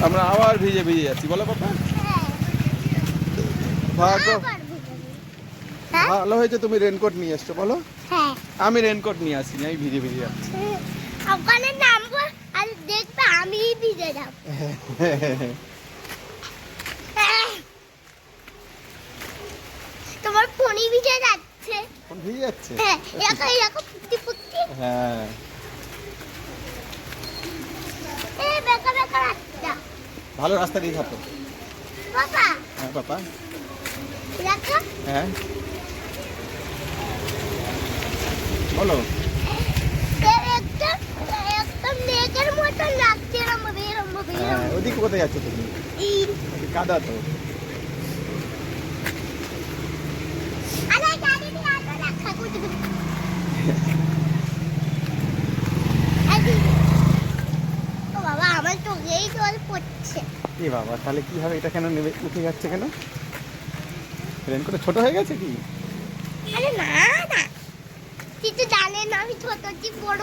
আমরা আবার ভিজে ভিজে যাচ্ছি, বলো পাপা। ভাগ্য ভালো হয়েছে তুমি রেনকোট নিয়ে এসছো, বলো। আমি রেনকোট নিয়ে আসিনি, আমি ভিজে ভিজে যাচ্ছি। ওখানে নামবো আর দেখবে আমি ভিজে যাব। তোমার ফোনই ভিজে যাচ্ছে। ফোন ভিজে যাচ্ছে? হ্যাঁ, এরকম এরকম ফুটি ফুটি। হ্যাঁ। এই বেকা বেকা রাস্তা। ভালো রাস্তা দিয়ে থাকো। বাবা, হ্যাঁ পাপা। দেখো। হ্যাঁ বলো। একদম মেঘের মতন লাগছে, হ্যাঁ, ওদিকে কোথায় যাচ্ছ তুমি? ওদিকে কাদা তো। আরে গাড়ি নিয়ে আসো না, খাকু দিবি। ও বাবা, আমার চোখেই জল পড়ছে। কি বাবা, তাহলে কি হবে? এটা কেন নেবে, উঠে যাচ্ছে কেন? রেনকোট ছোট হয়ে গেছে কি? আরে না না, কিছু জানেন না, আমি ছোট কি বড়।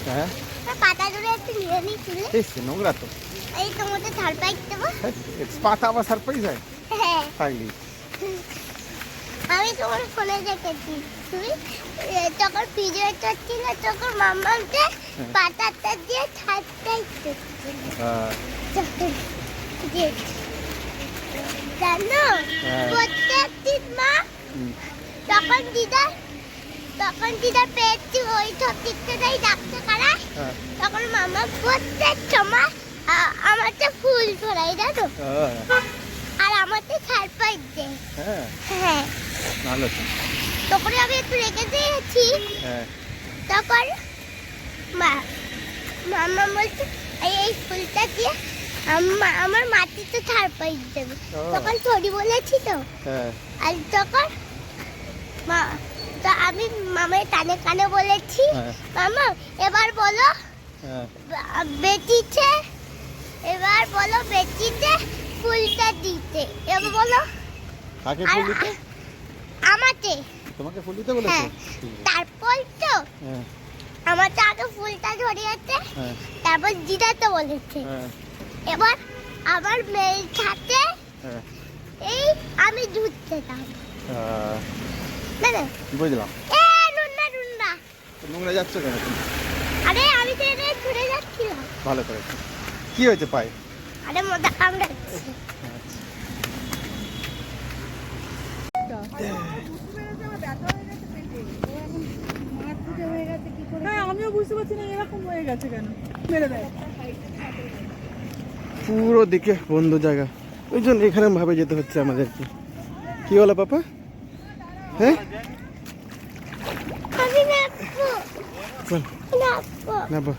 হ্যাঁ, পাতা ধরে একটু নিয়ে নি তুলে। নোংরা তো। এই তোমাদের সারপ্রাইজ দেবো। পাতা আবার সারপ্রাইজ হয়? হ্যাঁ, ফাইলি। আমি তোমার ফোনে দেখেছি, তুমি যখন ভিডিও করছিল তখন মাম্মাকে পাতাটা দিয়ে সারপ্রাইজ করছিল। জানো, প্রত্যেক দিন মা তখন দিদার পেয়েছি ওই সব দিকটাই ডাকতে খারাপ, তখন মামা প্রত্যেক সময় আমাকে ফুল ছড়াই, জানো, আর আমাকে সারপ্রাইজ দেয়। হ্যাঁ, ভালো তো। তখন আমি একটু রেখে দিয়েছি, তখন মামা বলছে এই ফুলটা দিয়ে আমার মাটিতে সারপ্রাইজ দেবে। তখন থরি বলেছি তো, আর তখন তো আমি মামার কানে কানে বলেছি, মামা এবার বলো বেটিতে, এবার বলো বেটিতে ফুলটা দিতে। এবার বলো কাকে ফুল দিতে? আমাকে। তোমাকে ফুল দিতে বলেছে? তারপর তো আমার তো আগে ফুলটা ধরিয়েছে, তারপর দিদাতে বলেছে। এবার আমার মেয়ের সাথে এই আমি দুধ খেতাম। বুঝলাম। নুন্না নোংরা যাচ্ছ কেন তুমি? আরে আমি তো এনে ঘুরে যাচ্ছিলাম। ভালো করেছো। কি হয়েছে পায়ে? আরে মোটা কামড়াচ্ছে। আমিও বুঝতে পারছি না এরকম হয়ে গেছে কেন, মেরে দেয়। পুরো দিকে বন্ধ জায়গা, ওই জন্য এখানে ভাবে যেতে হচ্ছে আমাদেরকে। কি হলো পাপা? হ্যাঁ, আমি নাচবো। নাচবো।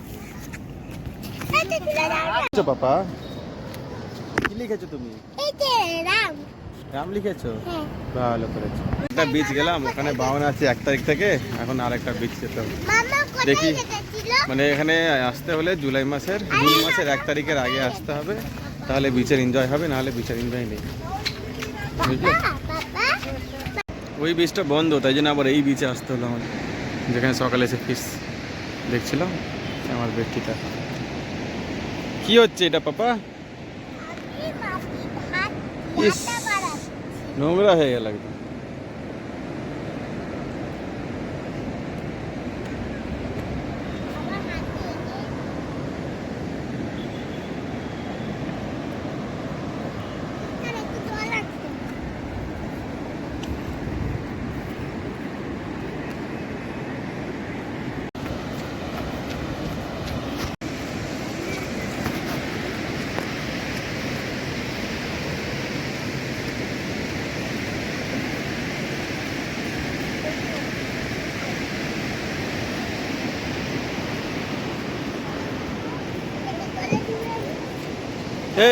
পাপা কি লিখেছো তুমি? রাম লিখেছো? ভালো করেছো। একটা বিচ গেলাম, ওখানে বাউনা আছে 1 তারিখ থেকে, এখন আরেকটা বিচ যেতে হবে। দেখি, মানে এখানে আসতে হলে জুন মাসের 1 তারিখের আগে আসতে হবে, তাহলে বিচের এনজয় হবে, নাহলে বিচের এনজয় নেই, বুঝলে? ওই বিচটা বন্ধ, তাই জন্য আবার এই বিচে আসতে হলো আমাদের, যেখানে সকালে এসে ফিশ দেখছিলাম। আমার বেটিটা কি হচ্ছে এটা পাপা? ইস, নোংরা হয়ে গেল একদম।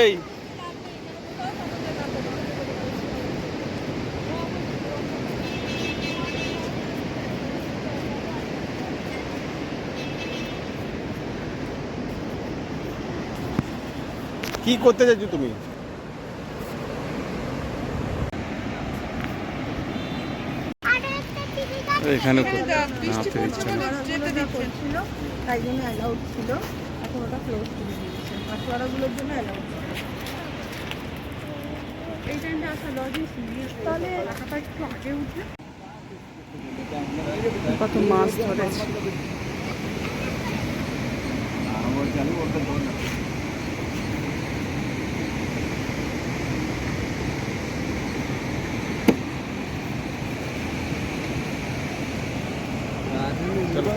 এই কি করতে যাচ্ছ তুমি? আরে একটা টিভি এখানে বৃষ্টি নামতে পড়ছে দিচ্ছে না। বলে যেতে দিচ্ছে ছিল, তাই জন্য অ্যালাউড ছিল। এখন ওটা ক্লোজ করে দিয়েছে, মাছওয়ালাগুলোর জন্য অ্যালাউড ছিল। এই টাইমটা আসা লজিক তাহলে টাকাটা একটু আগে উঠে কত মাছ ধরেছে। ಚಲೋ.